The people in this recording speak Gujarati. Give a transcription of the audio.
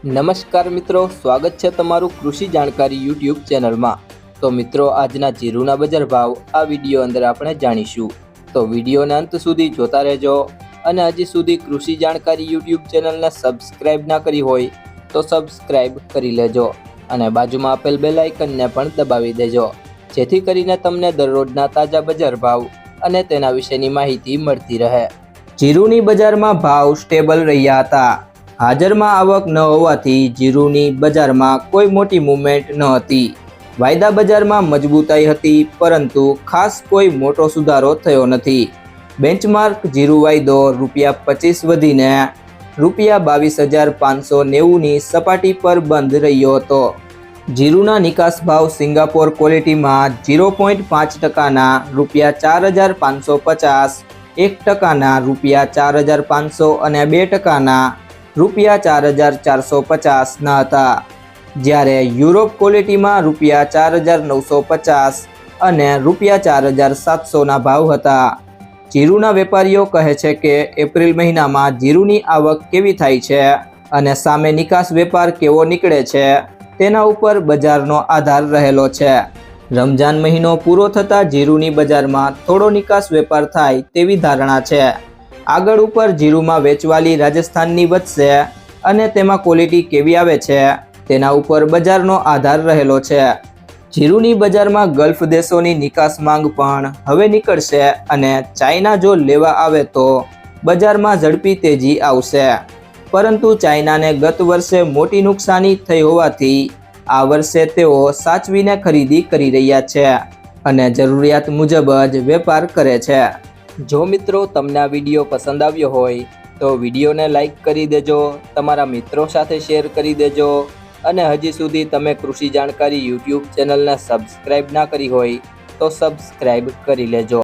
નમસ્કાર મિત્રો, સ્વાગત છે તમારું કૃષિ જાણકારી યુટ્યુબ ચેનલમાં। તો મિત્રો, આજના જીરુના બજાર ભાવ આ વિડીયો અંદર આપણે જાણીશું, તો વિડીયોને અંત સુધી જોતા રહેજો। અને હજી સુધી કૃષિ જાણકારી યુટ્યુબ ચેનલને સબસ્ક્રાઇબ ના કરી હોય તો સબસ્ક્રાઇબ કરી લેજો અને બાજુમાં આપેલ બેલ આઇકનને પણ દબાવી દેજો, જેથી કરીને તમને દરરોજના તાજા બજાર ભાવ અને તેના વિશેની માહિતી મળતી રહે। જીરુની બજારમાં ભાવ સ્ટેબલ રહ્યા હતા। હાજરમાં આવક ન હોવાથી જીરુની બજારમાં કોઈ મોટી મૂવમેન્ટ ન હતી। વાયદા બજારમાં મજબૂતાઈ હતી, પરંતુ ખાસ કોઈ મોટો સુધારો થયો નથી। બેન્ચમાર્ક જીરુ વાયદો ₹25 વધીને ₹22,590ની સપાટી પર બંધ રહ્યો હતો। જીરુના નિકાસ ભાવ સિંગાપોર ક્વોલિટીમાં 0.5%ના ₹4,550, 1%ના ₹4,500 અને 2%ના ₹4,450 ના હતા, જ્યારે યુરોપ ક્વોલિટીમાં ₹4,950 અને ₹4,700 ભાવ હતા। જીરુના વેપારીઓ કહે છે કે એપ્રિલ મહિનામાં જીરુની આવક કેવી થાય છે અને સામે નિકાસ વેપાર કેવો નીકળે છે તેના ઉપર બજારનો આધાર રહેલો છે। રમજાન મહિનો પૂરો થતાં જીરુની બજારમાં થોડો નિકાસ વેપાર થાય તેવી ધારણા છે। આગળ ઉપર જીરુમાં વેચવાલી રાજસ્થાનની વધશે અને તેમાં ક્વોલિટી કેવી આવે છે તેના ઉપર બજારનો આધાર રહેલો છે। જીરુની બજારમાં ગલ્ફ દેશોની નિકાસ માંગ પણ હવે નીકળશે અને ચાઇના જો લેવા આવે તો બજારમાં ઝડપી તેજી આવશે, પરંતુ ચાઇનાને ગત વર્ષે મોટી નુકસાની થઈ હોવાથી આ વર્ષે તેઓ સાચવીને ખરીદી કરી રહ્યા છે અને જરૂરિયાત મુજબ જ વેપાર કરે છે। જો મિત્રો, તમને આ વિડીયો પસંદ આવ્યો હોય તો વિડીયોને લાઈક કરી દેજો, તમારા મિત્રો સાથે શેર કરી દેજો અને હજી સુધી તમે કૃષિ જાણકારી યુટ્યુબ ચેનલને સબસ્ક્રાઇબ ના કરી હોય તો સબસ્ક્રાઇબ કરી લેજો।